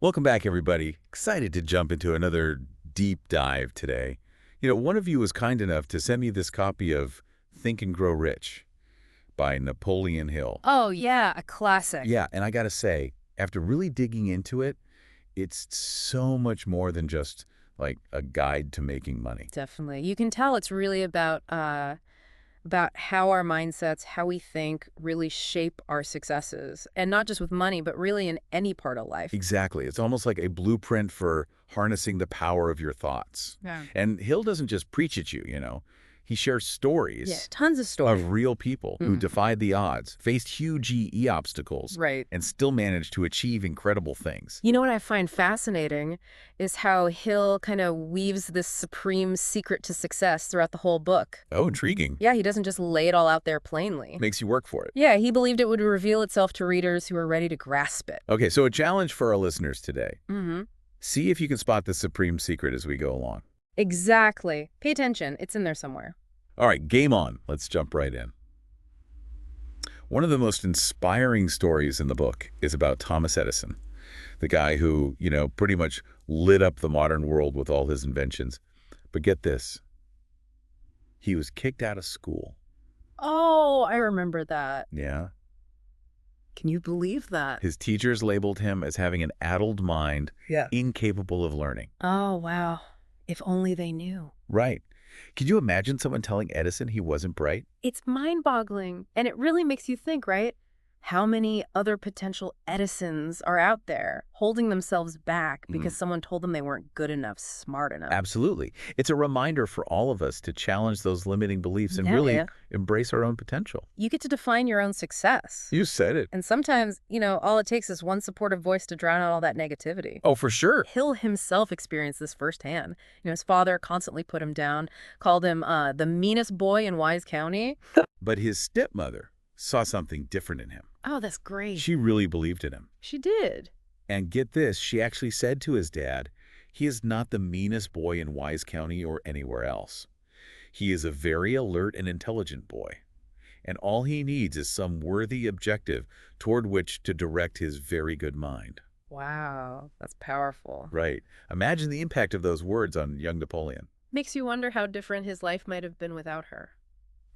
Welcome back, everybody. Excited to jump into another deep dive today. One of you was kind enough to send me this copy of Think and Grow Rich by Napoleon Hill. Oh, yeah, a classic. Yeah, and I gotta say, after really digging into it, it's so much more than just like a guide to making money. Definitely. You can tell it's really about how our mindsets, how we think, really shape our successes. And not just with money, but really in any part of life. Exactly. It's almost like a blueprint for harnessing the power of your thoughts. Yeah. And Hill doesn't just preach at you. He shares stories. Yeah, tons of stories. Of real people who defied the odds, faced huge obstacles, Right. and still managed to achieve incredible things. You know what I find fascinating is how Hill kind of weaves this supreme secret to success throughout the whole book. Oh, intriguing. Yeah, he doesn't just lay it all out there plainly. Makes you work for it. Yeah, he believed it would reveal itself to readers who are ready to grasp it. Okay, so a challenge for our listeners today. Mm-hmm. See if you can spot the supreme secret as we go along. Exactly. Pay attention. It's in there somewhere. All right, game on. Let's jump right in. One of the most inspiring stories in the book is about Thomas Edison, the guy who, pretty much lit up the modern world with all his inventions. But get this, he was kicked out of school. Oh, I remember that. Yeah. Can you believe that? His teachers labeled him as having an addled mind, incapable of learning. Oh, wow. If only they knew. Right. Could you imagine someone telling Edison he wasn't bright? It's mind-boggling, and it really makes you think, right? How many other potential Edisons are out there holding themselves back because someone told them they weren't good enough, smart enough? Absolutely. It's a reminder for all of us to challenge those limiting beliefs and really embrace our own potential. You get to define your own success. You said it. And sometimes, all it takes is one supportive voice to drown out all that negativity. Oh, for sure. Hill himself experienced this firsthand. His father constantly put him down, called him the meanest boy in Wise County. But his stepmother saw something different in him. Oh, that's great. She really believed in him. She did. And get this, she actually said to his dad, he is not the meanest boy in Wise County or anywhere else. He is a very alert and intelligent boy. And all he needs is some worthy objective toward which to direct his very good mind. Wow, that's powerful. Right. Imagine the impact of those words on young Napoleon. Makes you wonder how different his life might have been without her.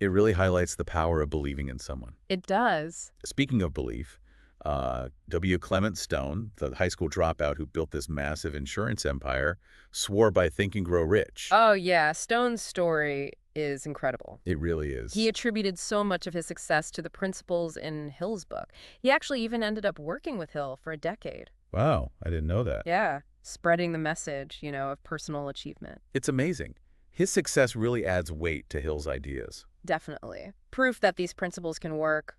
It really highlights the power of believing in someone. It does. Speaking of belief, W. Clement Stone, the high school dropout who built this massive insurance empire, swore by Think and Grow Rich. Oh, yeah. Stone's story is incredible. It really is. He attributed so much of his success to the principles in Hill's book. He actually even ended up working with Hill for a decade. Wow, I didn't know that. Yeah, spreading the message, of personal achievement. It's amazing. His success really adds weight to Hill's ideas. Definitely. Proof that these principles can work,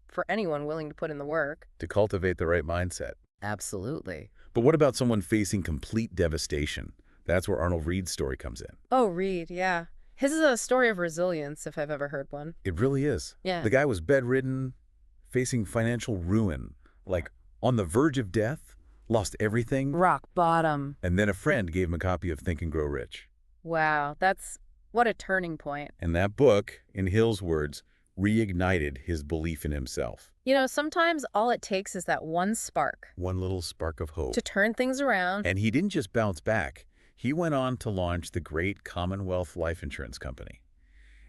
for anyone willing to put in the work. To cultivate the right mindset. Absolutely. But what about someone facing complete devastation? That's where Arnold Reed's story comes in. Oh, Reed, yeah. His is a story of resilience, if I've ever heard one. It really is. Yeah. The guy was bedridden, facing financial ruin, like on the verge of death, lost everything. Rock bottom. And then a friend gave him a copy of Think and Grow Rich. Wow, what a turning point. And that book, in Hill's words, reignited his belief in himself. Sometimes all it takes is that one spark. One little spark of hope. To turn things around. And he didn't just bounce back. He went on to launch the great Commonwealth Life Insurance Company.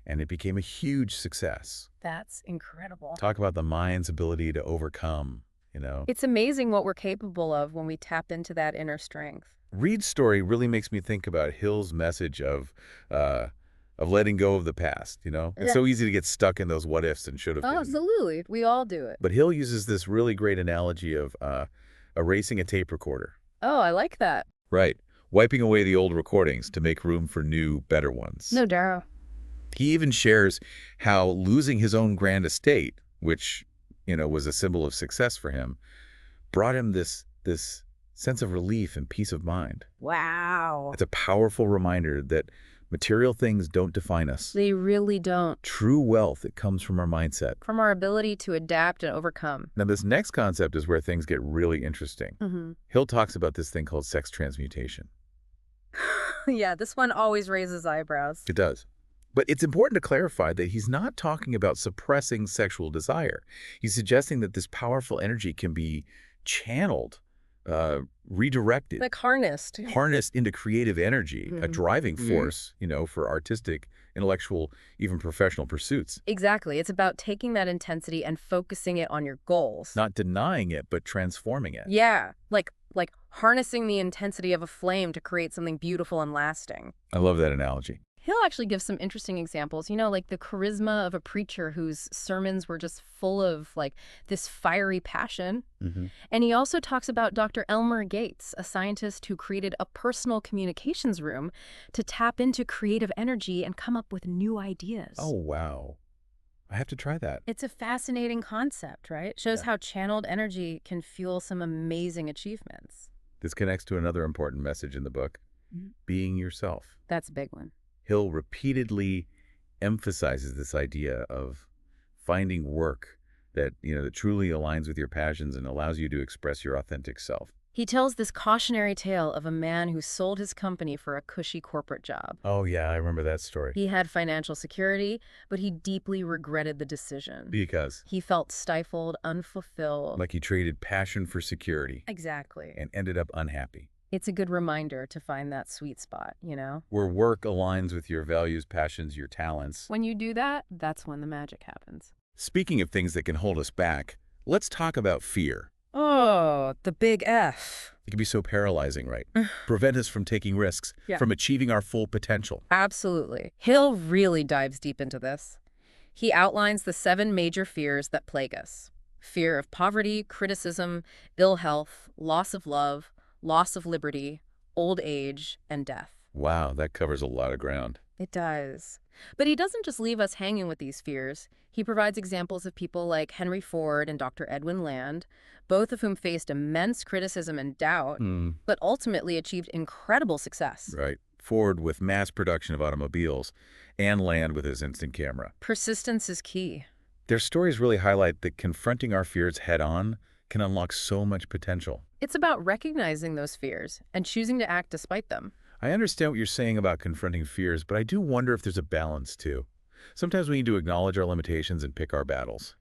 And it became a huge success. That's incredible. Talk about the mind's ability to overcome, It's amazing what we're capable of when we tap into that inner strength. Reed's story really makes me think about Hill's message of letting go of the past, It's so easy to get stuck in those what-ifs and should-have been. Absolutely. We all do it. But Hill uses this really great analogy of erasing a tape recorder. Oh, I like that. Right. Wiping away the old recordings to make room for new, better ones. No doubt. He even shares how losing his own grand estate, which, was a symbol of success for him, brought him this sense of relief and peace of mind. Wow. It's a powerful reminder that material things don't define us. They really don't. True wealth, it comes from our mindset. From our ability to adapt and overcome. Now, this next concept is where things get really interesting. Hill talks about this thing called sex transmutation. Yeah, this one always raises eyebrows. It does. But it's important to clarify that he's not talking about suppressing sexual desire. He's suggesting that this powerful energy can be channeled redirected, Like harnessed. harnessed into creative energy, a driving Mhm. force, for artistic, intellectual, even professional pursuits. Exactly. It's about taking that intensity and focusing it on your goals. Not denying it, but transforming it. Yeah, like harnessing the intensity of a flame to create something beautiful and lasting. I love that analogy. He'll actually give some interesting examples, like the charisma of a preacher whose sermons were just full of like this fiery passion. Hmm. And he also talks about Dr. Elmer Gates, a scientist who created a personal communications room to tap into creative energy and come up with new ideas. Oh, wow. I have to try that. It's a fascinating concept, right? Shows Yeah. how channeled energy can fuel some amazing achievements. This connects to another important message in the book, being yourself. That's a big one. Hill repeatedly emphasizes this idea of finding work that truly aligns with your passions and allows you to express your authentic self. He tells this cautionary tale of a man who sold his company for a cushy corporate job. Oh, yeah, I remember that story. He had financial security, but he deeply regretted the decision. Because, He felt stifled, unfulfilled. like, he traded passion for security Exactly. and ended up unhappy. It's a good reminder to find that sweet spot, Where work aligns with your values, passions, your talents. When you do that, that's when the magic happens. Speaking of things that can hold us back, let's talk about fear. Oh, the big F. It can be so paralyzing, right? Prevent us from taking risks, Yeah. from achieving our full potential. Absolutely. Hill really dives deep into this. He outlines the 7 major fears that plague us. Fear of poverty, criticism, ill health, loss of love, loss of liberty, old age, and death. Wow, that covers a lot of ground. It does. But he doesn't just leave us hanging with these fears. He provides examples of people like Henry Ford and Dr. Edwin Land, both of whom faced immense criticism and doubt, but ultimately achieved incredible success. Right. Ford with mass production of automobiles, and Land with his instant camera. Persistence is key. Their stories really highlight that confronting our fears head-on can unlock so much potential. It's about recognizing those fears and choosing to act despite them. I understand what you're saying about confronting fears, but I do wonder if there's a balance, too. Sometimes we need to acknowledge our limitations and pick our battles.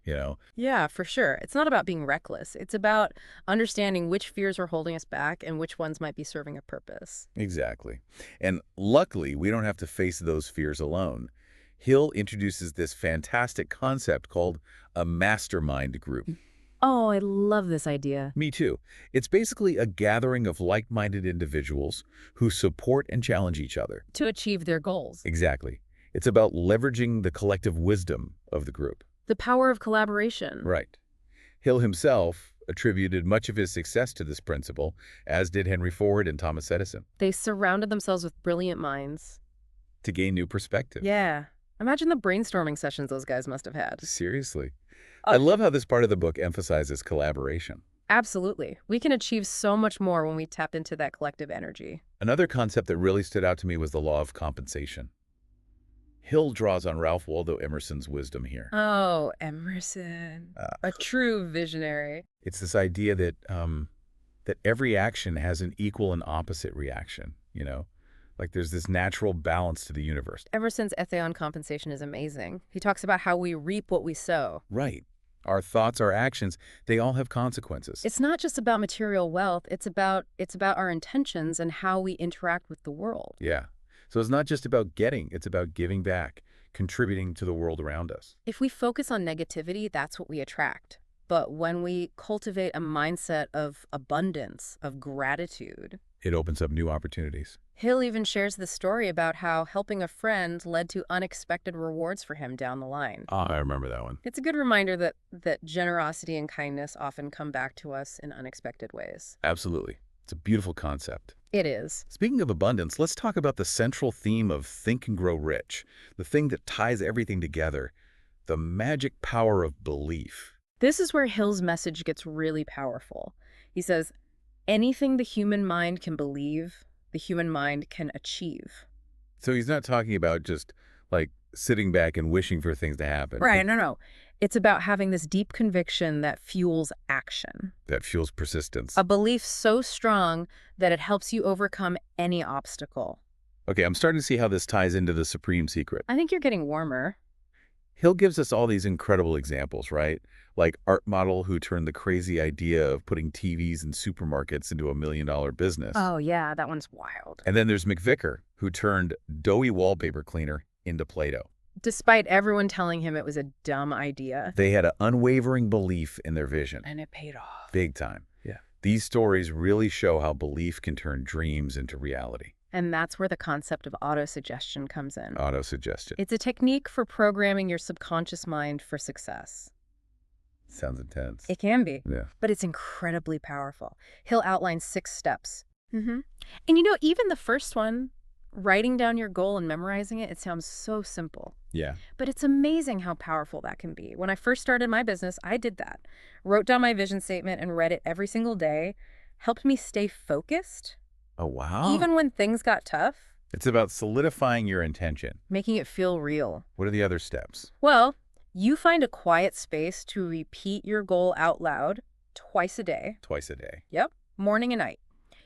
Yeah, for sure. It's not about being reckless. It's about understanding which fears are holding us back and which ones might be serving a purpose. Exactly. And luckily, we don't have to face those fears alone. Hill introduces this fantastic concept called a mastermind group. Oh, I love this idea. Me too. It's basically a gathering of like-minded individuals who support and challenge each other. To achieve their goals. Exactly. It's about leveraging the collective wisdom of the group. The power of collaboration. Right. Hill himself attributed much of his success to this principle, as did Henry Ford and Thomas Edison, They surrounded themselves with brilliant minds. to gain new perspective. Yeah. Imagine the brainstorming sessions those guys must have had. Seriously. I love how this part of the book emphasizes collaboration. Absolutely. We can achieve so much more when we tap into that collective energy. Another concept that really stood out to me was the law of compensation. Hill draws on Ralph Waldo Emerson's wisdom here. Oh, Emerson. A true visionary. It's this idea that every action has an equal and opposite reaction. Like there's this natural balance to the universe. Emerson's essay on compensation is amazing. He talks about how we reap what we sow. Right. Our thoughts, our actions, they all have consequences. It's not just about material wealth. It's about our intentions and how we interact with the world. Yeah. So it's not just about getting, it's about giving back, contributing to the world around us. If we focus on negativity, that's what we attract. But when we cultivate a mindset of abundance, of gratitude, It opens up new opportunities. Hill even shares the story about how helping a friend led to unexpected rewards for him down the line. Ah, I remember that one. It's a good reminder that generosity and kindness often come back to us in unexpected ways. Absolutely. It's a beautiful concept. It is. Speaking of abundance, let's talk about the central theme of Think and Grow Rich, the thing that ties everything together, the magic power of belief. This is where Hill's message gets really powerful. He says, anything the human mind can believe, the human mind can achieve. So he's not talking about just like sitting back and wishing for things to happen. Right, no. It's about having this deep conviction that fuels action. That fuels persistence. A belief so strong that it helps you overcome any obstacle. Okay, I'm starting to see how this ties into the supreme secret. I think you're getting warmer. Hill gives us all these incredible examples, right? Like art model who turned the crazy idea of putting TVs in supermarkets into $1 million business. Oh, yeah, that one's wild. And then there's McVicker, who turned doughy wallpaper cleaner into Play-Doh. Despite everyone telling him it was a dumb idea. They had an unwavering belief in their vision. And it paid off. Big time. Yeah. These stories really show how belief can turn dreams into reality. And that's where the concept of autosuggestion comes in. Autosuggestion. It's a technique for programming your subconscious mind for success. Sounds intense. It can be, Yeah. but it's incredibly powerful. He'll outline 6 steps. And you know, even the first one, writing down your goal and memorizing it, it sounds so simple. Yeah. But it's amazing how powerful that can be. When I first started my business, I did that. Wrote down my vision statement and read it every single day. Helped me stay focused, Oh, wow. even when things got tough, It's about solidifying your intention. making it feel real. What are the other steps? Well, you find a quiet space to repeat your goal out loud twice a day. Twice a day. Yep, morning and night.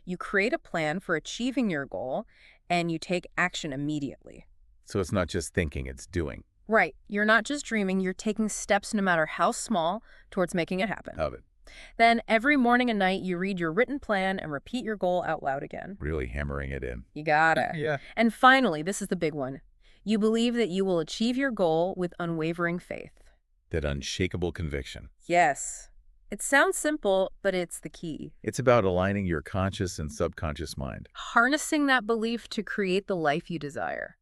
You create a plan for achieving your goal, and you take action immediately. So it's not just thinking, it's doing. Right, you're not just dreaming, you're taking steps no matter how small towards making it happen. Of it. Then every morning and night, you read your written plan and repeat your goal out loud again. Really hammering it in. You gotta. Yeah. And finally, this is the big one. You believe that you will achieve your goal with unwavering faith. That unshakable conviction. Yes. It sounds simple, but it's the key. It's about aligning your conscious and subconscious mind. Harnessing that belief to create the life you desire.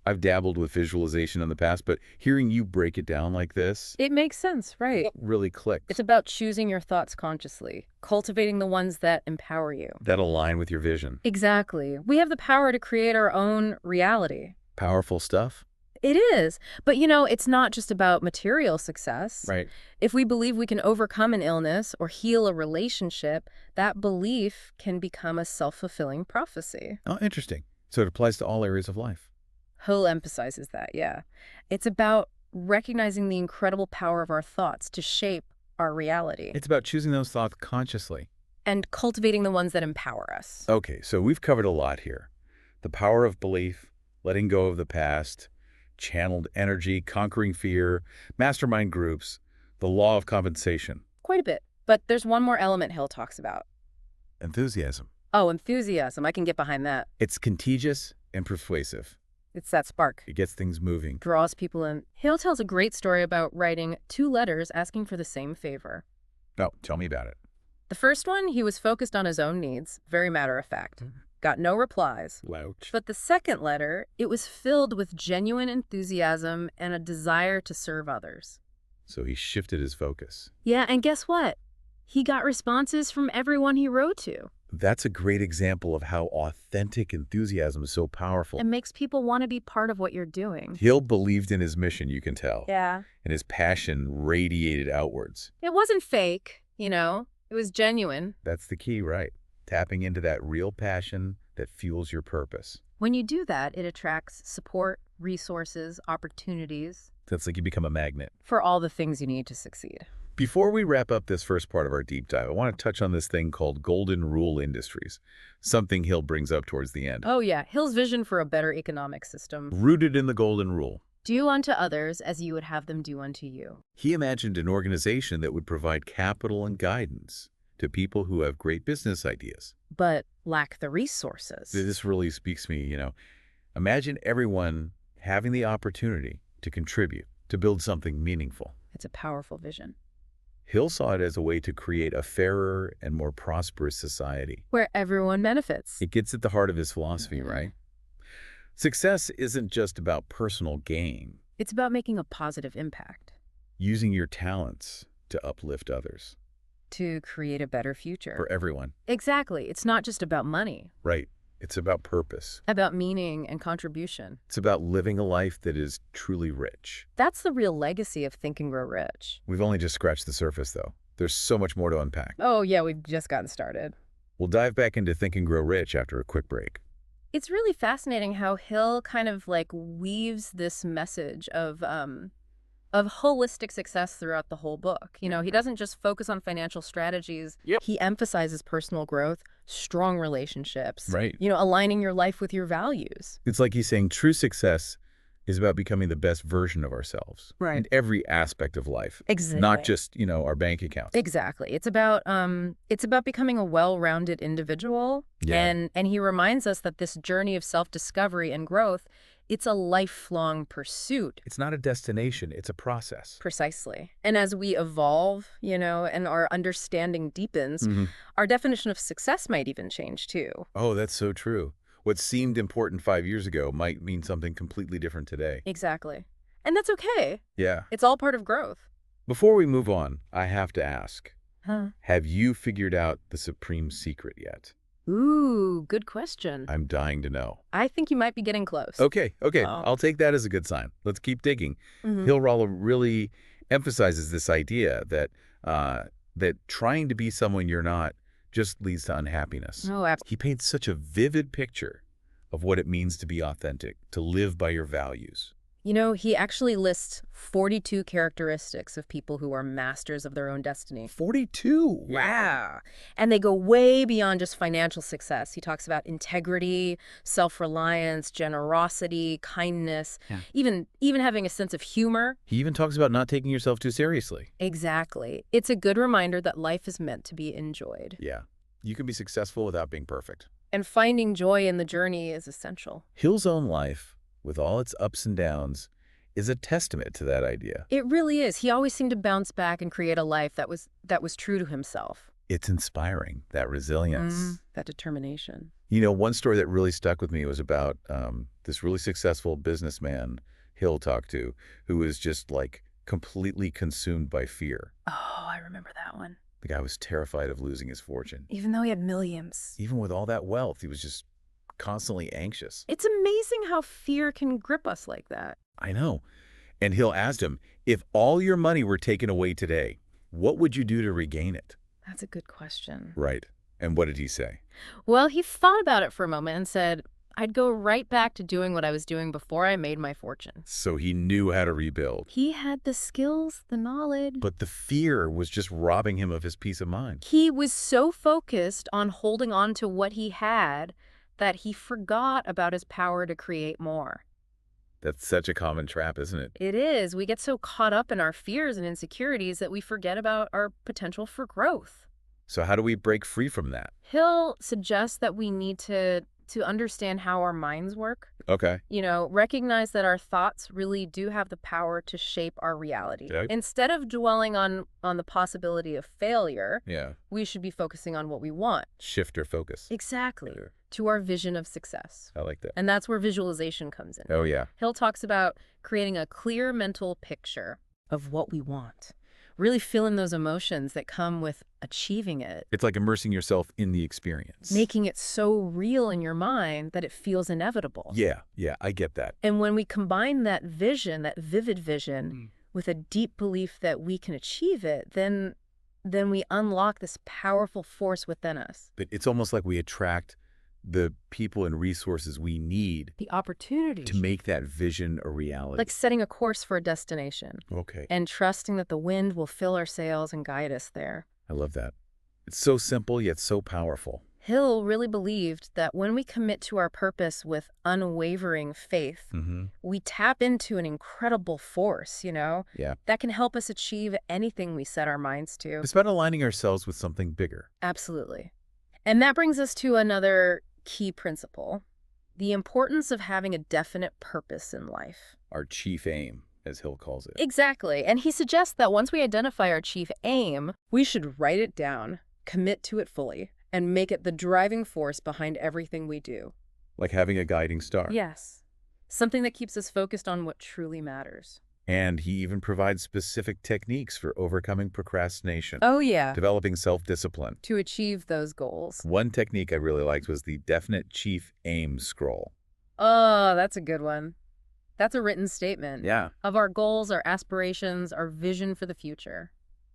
I've dabbled with visualization in the past, but hearing you break it down like this It makes sense, right? really clicks. It's about choosing your thoughts consciously, cultivating the ones that empower you. That align with your vision. Exactly. We have the power to create our own reality. Powerful stuff. It is. But, you know, it's not just about material success. Right. If we believe we can overcome an illness or heal a relationship, that belief can become a self-fulfilling prophecy. Oh, interesting. So it applies to all areas of life. Hill emphasizes that, yeah. It's about recognizing the incredible power of our thoughts to shape our reality It's about choosing those thoughts consciously. and cultivating the ones that empower us. Okay, so we've covered a lot here. The power of belief, letting go of the past, channeled energy, conquering fear, mastermind groups, the law of compensation, Quite a bit. But there's one more element Hill talks about. enthusiasm. Oh, enthusiasm. I can get behind that. It's contagious and persuasive. It's that spark. It gets things moving. Draws people in. Hill tells a great story about writing 2 letters asking for the same favor. Oh, tell me about it. The first one, he was focused on his own needs, very matter of fact. Got no replies. Ouch. But the second letter, it was filled with genuine enthusiasm and a desire to serve others. So he shifted his focus. Yeah, and guess what? He got responses from everyone he wrote to. That's a great example of how authentic enthusiasm is so powerful. It makes people want to be part of what you're doing. Hill believed in his mission, you can tell. Yeah. And his passion radiated outwards. It wasn't fake, you know. It was genuine. That's the key, right? Tapping into that real passion that fuels your purpose. When you do that, it attracts support, resources, opportunities That's like you become a magnet. for all the things you need to succeed. Before we wrap up this first part of our deep dive, I want to touch on this thing called Golden Rule Industries, something Hill brings up towards the end. Oh, yeah. Hill's vision for a better economic system. Rooted in the Golden Rule. Do unto others as you would have them do unto you. He imagined an organization that would provide capital and guidance to people who have great business ideas. But lack the resources. This really speaks to me, Imagine everyone having the opportunity to contribute, to build something meaningful. It's a powerful vision. Hill saw it as a way to create a fairer and more prosperous society. Where everyone benefits. It gets at the heart of his philosophy, right? Success isn't just about personal gain. It's about making a positive impact. Using your talents to uplift others. To create a better future. For everyone. Exactly. It's not just about money. Right. It's about purpose. About meaning and contribution. It's about living a life that is truly rich. That's the real legacy of Think and Grow Rich. We've only just scratched the surface, though. There's so much more to unpack. Oh, yeah, we've just gotten started. We'll dive back into Think and Grow Rich after a quick break. It's really fascinating how Hill kind of like weaves this message of holistic success throughout the whole book. You know, he doesn't just focus on financial strategies. Yep. He emphasizes personal growth, strong relationships. Right. You know, aligning your life with your values. It's like he's saying true success is about becoming the best version of ourselves in every aspect of life, not Exactly. just, our bank accounts. Exactly. It's about becoming a well-rounded individual. Yeah. And he reminds us that this journey of self-discovery and growth, it's a lifelong pursuit. It's not a destination, it's a process. Precisely. And as we evolve, and our understanding deepens, Hmm. our definition of success might even change too. Oh, that's so true. What seemed important 5 years ago might mean something completely different today. Exactly. And that's okay. Yeah. It's all part of growth. Before we move on, I have to ask, Huh. have you figured out the supreme secret yet? Ooh, good question. I'm dying to know. I think you might be getting close. Okay, Oh. I'll take that as a good sign. Let's keep digging. Mhm. Hill really emphasizes this idea that trying to be someone you're not just leads to unhappiness. Oh, absolutely. He paints such a vivid picture of what it means to be authentic, to live by your values. He actually lists 42 characteristics of people who are masters of their own destiny. 42. Yeah. And they go way beyond just financial success. He talks about integrity, self-reliance, generosity, kindness, Yeah. even having a sense of humor. He even talks about not taking yourself too seriously. Exactly. It's a good reminder that life is meant to be enjoyed. Yeah. You can be successful without being perfect. And finding joy in the journey is essential. Hill's own life, with all its ups and downs, is a testament to that idea. It really is. He always seemed to bounce back and create a life that was true to himself. It's inspiring, that resilience. That determination. One story that really stuck with me was about this really successful businessman Hill talked to, who was just like completely consumed by fear. Oh, I remember that one. The guy was terrified of losing his fortune. Even though he had millions. Even with all that wealth, he was just constantly anxious. It's amazing how fear can grip us like that. I know. And Hill asked him, if all your money were taken away today, what would you do to regain it? That's a good question. Right. And what did he say? Well, he thought about it for a moment and said, I'd go right back to doing what I was doing before I made my fortune. So he knew how to rebuild. He had the skills, the knowledge. But the fear was just robbing him of his peace of mind. He was so focused on holding on to what he had that he forgot about his power to create more. That's such a common trap, isn't it? It is. We get so caught up in our fears and insecurities that we forget about our potential for growth. So how do we break free from that? Hill suggests that we need to understand how our minds work. Okay. Recognize that our thoughts really do have the power to shape our reality. Okay. Instead of dwelling on the possibility of failure, Yeah. we should be focusing on what we want. Shift our focus. Exactly. Sure. To our vision of success. I like that. And that's where visualization comes in. Oh, yeah. Hill talks about creating a clear mental picture of what we want. Really feeling those emotions that come with achieving it. It's like immersing yourself in the experience. Making it so real in your mind that it feels inevitable. Yeah, I get that. And when we combine that vision, that vivid vision, with a deep belief that we can achieve it, then we unlock this powerful force within us. But it's almost like we attract the people and resources we need The opportunity. to make that vision a reality. Like setting a course for a destination. Okay. And trusting that the wind will fill our sails and guide us there. I love that. It's so simple yet so powerful. Hill really believed that when we commit to our purpose with unwavering faith, we tap into an incredible force, Yeah. that can help us achieve anything we set our minds to. It's about aligning ourselves with something bigger. Absolutely. And that brings us to another key principle, the importance of having a definite purpose in life. Our chief aim, as Hill calls it. Exactly. And he suggests that once we identify our chief aim, we should write it down, commit to it fully, and make it the driving force behind everything we do. Like having a guiding star. Yes. Something that keeps us focused on what truly matters. And he even provides specific techniques for overcoming procrastination. Oh, yeah. Developing self-discipline. To achieve those goals. One technique I really liked was the definite chief aim scroll. Oh, that's a good one. That's a written statement. Yeah. Of our goals, our aspirations, our vision for the future.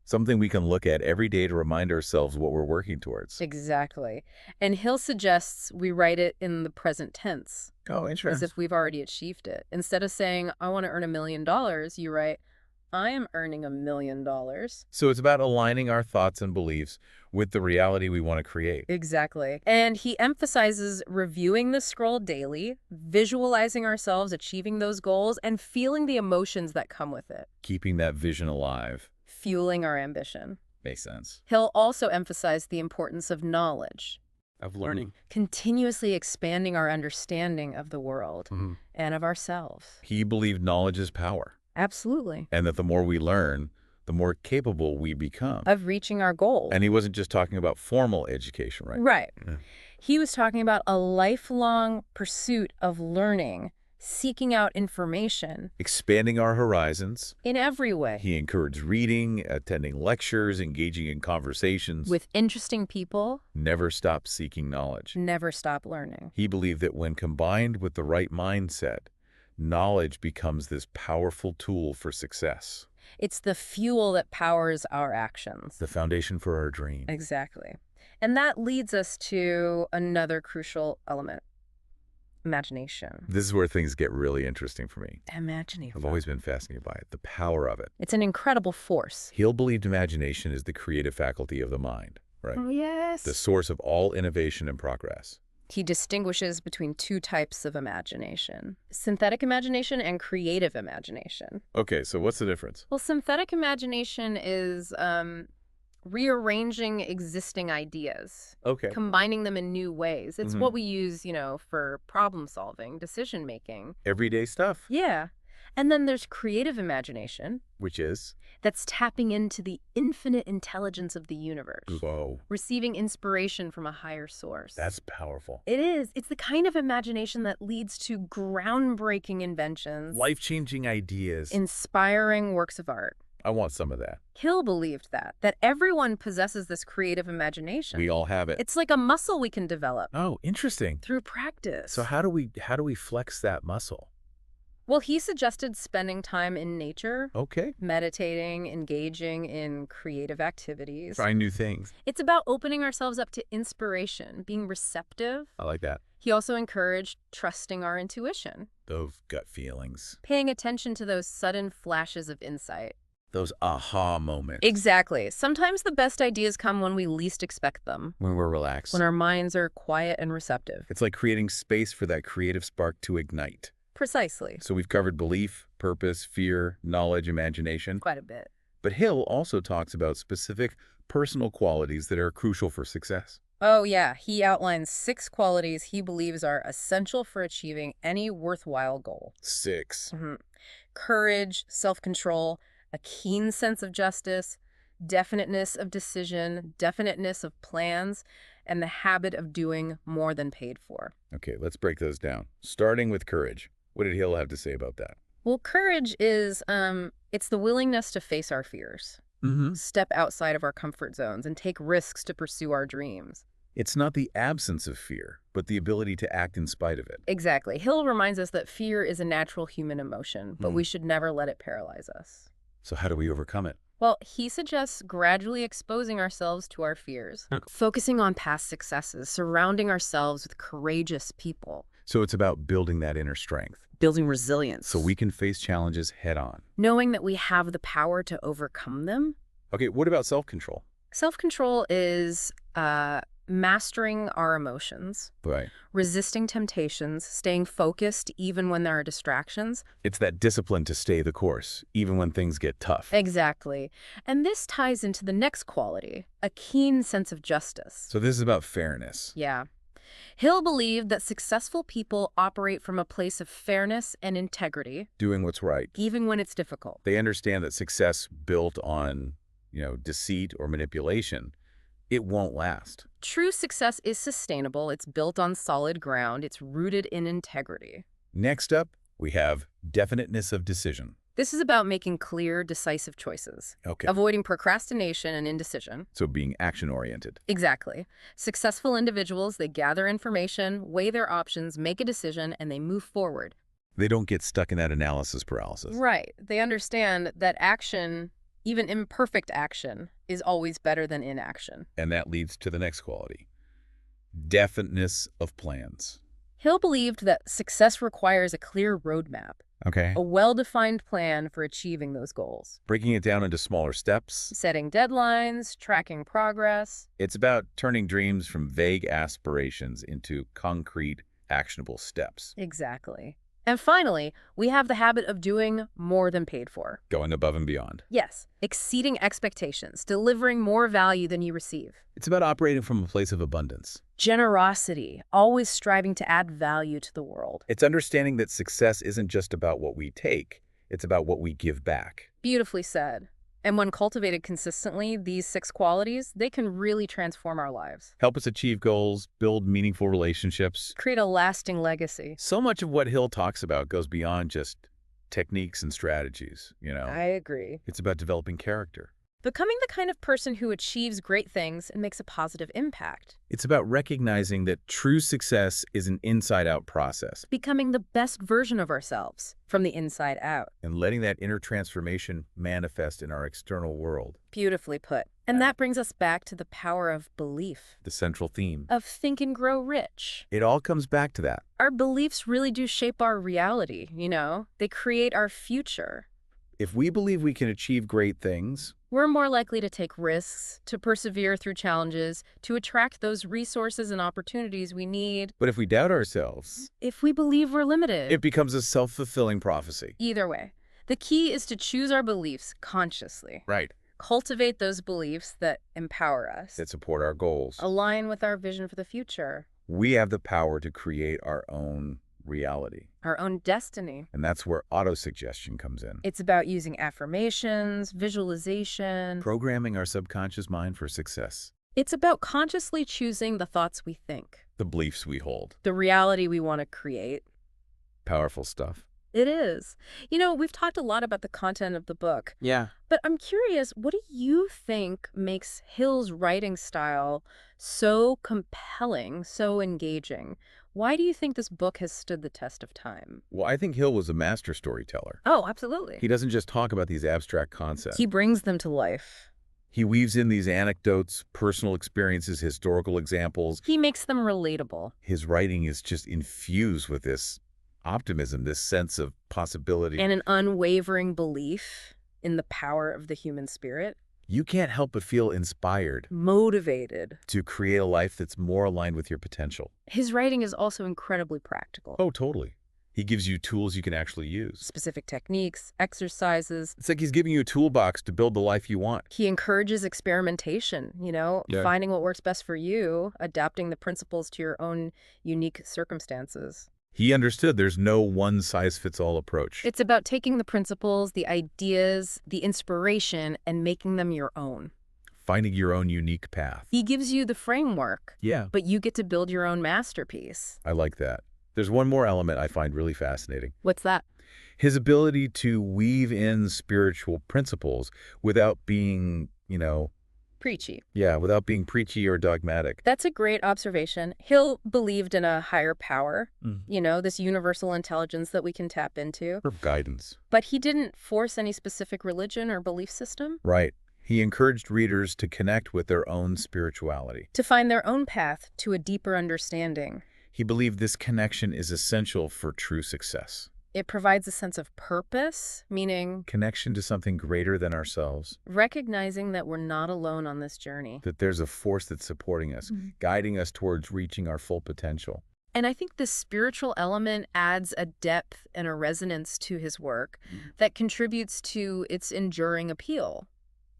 Something we can look at every day to remind ourselves what we're working towards. Exactly. And Hill suggests we write it in the present tense. Oh, As if we've already achieved it. Instead of saying, I want to earn $1 million, you write, I am earning $1 million. So it's about aligning our thoughts and beliefs with the reality we want to create. Exactly. And he emphasizes reviewing the scroll daily, visualizing ourselves achieving those goals, and feeling the emotions that come with it, Keeping that vision alive. fueling our ambition. Makes sense. He'll also emphasize the importance of knowledge, Of learning. continuously expanding our understanding of the world and of ourselves. He believed knowledge is power, Absolutely. and that the more we learn, the more capable we become. Of reaching our goals. And he wasn't just talking about formal education, right? Right. Yeah. He was talking about a lifelong pursuit of learning, seeking out information Expanding our horizons. in every way. He encouraged reading, attending lectures, engaging in conversations. With interesting people, Never stop seeking knowledge. never stop learning. He believed that when combined with the right mindset, knowledge becomes this powerful tool for success. It's the fuel that powers our actions. The foundation for our dream. Exactly. And that leads us to another crucial element, imagination. This is where things get really interesting for me. Imagination. I've always been fascinated by it, the power of it. It's an incredible force. Hill believed imagination is the creative faculty of the mind, right? Oh, yes. The source of all innovation and progress. He distinguishes between two types of imagination, synthetic imagination and creative imagination. Okay, so what's the difference? Well, synthetic imagination is rearranging existing ideas, Okay. combining them in new ways. It's Mhm. what we use, for problem solving, decision making. Everyday stuff. Yeah. And then there's creative imagination Which is? that's tapping into the infinite intelligence of the universe, Whoa, receiving inspiration from a higher source. that's powerful. It is. It's the kind of imagination that leads to groundbreaking inventions, Life-changing ideas. inspiring works of art. I want some of that. Hill believed that everyone possesses this creative imagination. We all have it. It's like a muscle we can develop Oh, interesting. through practice. So how do we flex that muscle? Well, he suggested spending time in nature, Okay. meditating, engaging in creative activities. Trying new things. It's about opening ourselves up to inspiration, being receptive. I like that. He also encouraged trusting our intuition, Those gut feelings. paying attention to those sudden flashes of insight. Those aha moments. Exactly. Sometimes the best ideas come when we least expect them, When we're relaxed. when our minds are quiet and receptive. It's like creating space for that creative spark to ignite. Precisely. So we've covered belief, purpose, fear, knowledge, imagination. Quite a bit. But Hill also talks about specific personal qualities that are crucial for success. Oh, yeah. He outlines 6 qualities he believes are essential for achieving any worthwhile goal. 6. Courage, self-control, a keen sense of justice, definiteness of decision, definiteness of plans, and the habit of doing more than paid for. Okay, let's break those down. Starting with courage. What did Hill have to say about that? Well, courage is, it's the willingness to face our fears, step outside of our comfort zones, and take risks to pursue our dreams. It's not the absence of fear, but the ability to act in spite of it. Exactly. Hill reminds us that fear is a natural human emotion, but we should never let it paralyze us. So how do we overcome it? Well, he suggests gradually exposing ourselves to our fears, focusing on past successes, surrounding ourselves with courageous people, So it's about building that inner strength building resilience, so we can face challenges head on. knowing that we have the power to overcome them. Okay, what about self-control? Self-control is mastering our emotions, Right. resisting temptations, staying focused even when there are distractions. It's that discipline to stay the course, even when things get tough. Exactly. And this ties into the next quality, a keen sense of justice. So this is about fairness. Yeah. Hill believed that successful people operate from a place of fairness and integrity, Doing what's right. even when it's difficult. They understand that success built on, deceit or manipulation, it won't last. True success is sustainable. It's built on solid ground. It's rooted in integrity. Next up, we have definiteness of decision. This is about making clear, decisive choices, Okay. avoiding procrastination and indecision. So being action-oriented. Exactly. Successful individuals, they gather information, weigh their options, make a decision, and they move forward. They don't get stuck in that analysis paralysis. Right. They understand that action, even imperfect action, is always better than inaction. And that leads to the next quality. Definiteness of plans. Hill believed that success requires a clear roadmap, Okay. a well-defined plan for achieving those goals. Breaking it down into smaller steps. Setting deadlines, tracking progress. It's about turning dreams from vague aspirations into concrete, actionable steps. Exactly. And finally, we have the habit of doing more than paid for. Going above and beyond. Yes, exceeding expectations, delivering more value than you receive. It's about operating from a place of abundance. Generosity, always striving to add value to the world. It's understanding that success isn't just about what we take, it's about what we give back. Beautifully said. And when cultivated consistently, these 6 qualities, they can really transform our lives. Help us achieve goals, build meaningful relationships. Create a lasting legacy. So much of what Hill talks about goes beyond just techniques and strategies, I agree. It's about developing character. Becoming the kind of person who achieves great things and makes a positive impact. It's about recognizing that true success is an inside-out process Becoming the best version of ourselves from the inside out. and letting that inner transformation manifest in our external world. Beautifully put. And that brings us back to the power of belief, The central theme. of think and grow rich. It all comes back to that. Our beliefs really do shape our reality, They create our future. If we believe we can achieve great things, We're more likely to take risks, to persevere through challenges, to attract those resources and opportunities we need. but if we doubt ourselves, If we believe we're limited. it becomes a self-fulfilling prophecy. Either way, the key is to choose our beliefs consciously. Right. Cultivate those beliefs that empower us. That support our goals. Align with our vision for the future. We have the power to create our own reality. Our own destiny. And that's where autosuggestion comes in. It's about using affirmations, visualization. Programming our subconscious mind for success. It's about consciously choosing the thoughts we think, The beliefs we hold. the reality we want to create. Powerful stuff. It is. We've talked a lot about the content of the book, Yeah. but I'm curious, what do you think makes Hill's writing style so compelling, so engaging? Why do you think this book has stood the test of time? Well, I think Hill was a master storyteller. Oh, absolutely. He doesn't just talk about these abstract concepts. He brings them to life. He weaves in these anecdotes, personal experiences, historical examples. He makes them relatable. His writing is just infused with this optimism, this sense of possibility. And an unwavering belief in the power of the human spirit. You can't help but feel inspired Motivated. to create a life that's more aligned with your potential. His writing is also incredibly practical. Oh, totally. He gives you tools you can actually use. Specific techniques, exercises. It's like he's giving you a toolbox to build the life you want. He encourages experimentation, Yeah. finding what works best for you, adapting the principles to your own unique circumstances. He understood there's no one-size-fits-all approach. It's about taking the principles, the ideas, the inspiration, and making them your own. Finding your own unique path. He gives you the framework, Yeah, but you get to build your own masterpiece. I like that. There's one more element I find really fascinating. What's that? His ability to weave in spiritual principles without being, Preachy. without being preachy or dogmatic. That's a great observation. Hill believed in a higher power, Mm. this universal intelligence that we can tap into. For guidance. But he didn't force any specific religion or belief system. Right. He encouraged readers to connect with their own spirituality. To find their own path to a deeper understanding. He believed this connection is essential for true success. It provides a sense of purpose, meaning Connection to something greater than ourselves. recognizing that we're not alone on this journey. That there's a force that's supporting us, guiding us towards reaching our full potential. And I think this spiritual element adds a depth and a resonance to his work that contributes to its enduring appeal.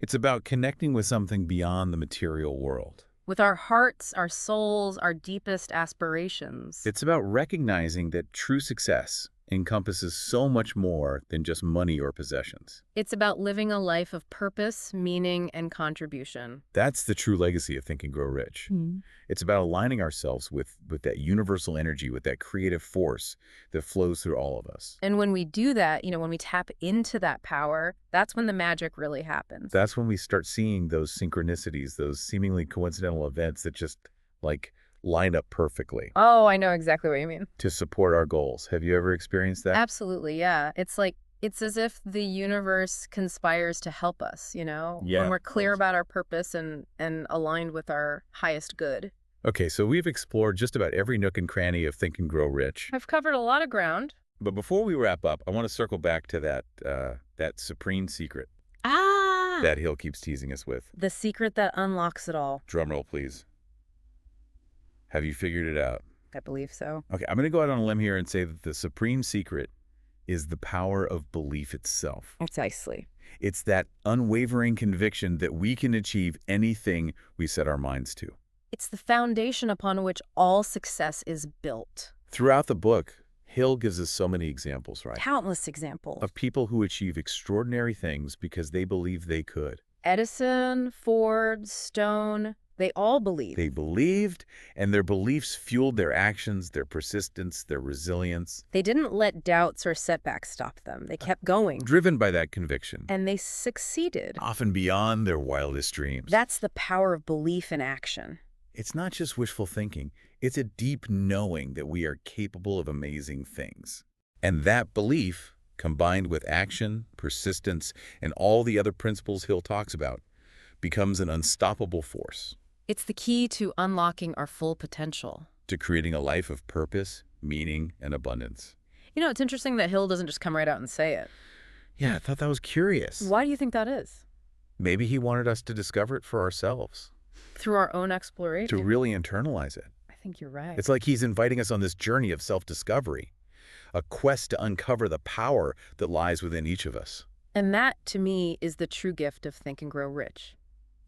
It's about connecting with something beyond the material world. With our hearts, our souls, our deepest aspirations. It's about recognizing that true success encompasses so much more than just money or possessions. It's about living a life of purpose, meaning, and contribution. That's the true legacy of Think and Grow Rich. It's about aligning ourselves with that universal energy, with that creative force that flows through all of us. And when we do that, when we tap into that power, that's when the magic really happens. That's when we start seeing those synchronicities, those seemingly coincidental events that just line up perfectly Oh, I know exactly what you mean. to support our goals. Have you ever experienced that? Absolutely, yeah. It's as if the universe conspires to help us, Yeah, when we're of clear course. about our purpose and aligned with our highest good. Okay, so we've explored just about every nook and cranny of Think and Grow Rich. I've covered a lot of ground. But before we wrap up, I want to circle back to that supreme secret Ah! that Hill keeps teasing us with. The secret that unlocks it all. Drumroll, please. Have you figured it out? I believe so. Okay, I'm going to go out on a limb here and say that the supreme secret is the power of belief itself. Precisely. It's that unwavering conviction that we can achieve anything we set our minds to. It's the foundation upon which all success is built. Throughout the book, Hill gives us so many examples, right? Countless examples. Of people who achieve extraordinary things because they believe they could. Edison, Ford, Stone, they all believed. They believed, and their beliefs fueled their actions, their persistence, their resilience. They didn't let doubts or setbacks stop them. They kept going. Driven by that conviction. And they succeeded. Often beyond their wildest dreams. That's the power of belief in action. It's not just wishful thinking. It's a deep knowing that we are capable of amazing things. And that belief, combined with action, persistence, and all the other principles Hill talks about, becomes an unstoppable force. It's the key to unlocking our full potential. To creating a life of purpose, meaning, and abundance. You know, it's interesting that Hill doesn't just come right out and say it. Yeah, I thought that was curious. Why do you think that is? Maybe he wanted us to discover it for ourselves. Through our own exploration? To really internalize it. I think you're right. It's like he's inviting us on this journey of self-discovery, a quest to uncover the power that lies within each of us. And that, to me, is the true gift of Think and Grow Rich.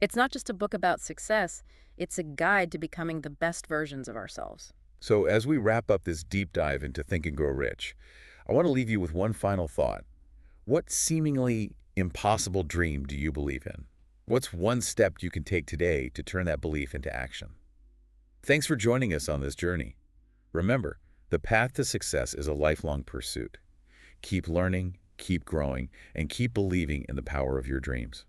It's not just a book about success, it's a guide to becoming the best versions of ourselves. So as we wrap up this deep dive into Think and Grow Rich, I want to leave you with one final thought. What seemingly impossible dream do you believe in? What's one step you can take today to turn that belief into action? Thanks for joining us on this journey. Remember, the path to success is a lifelong pursuit. Keep learning, keep growing, and keep believing in the power of your dreams.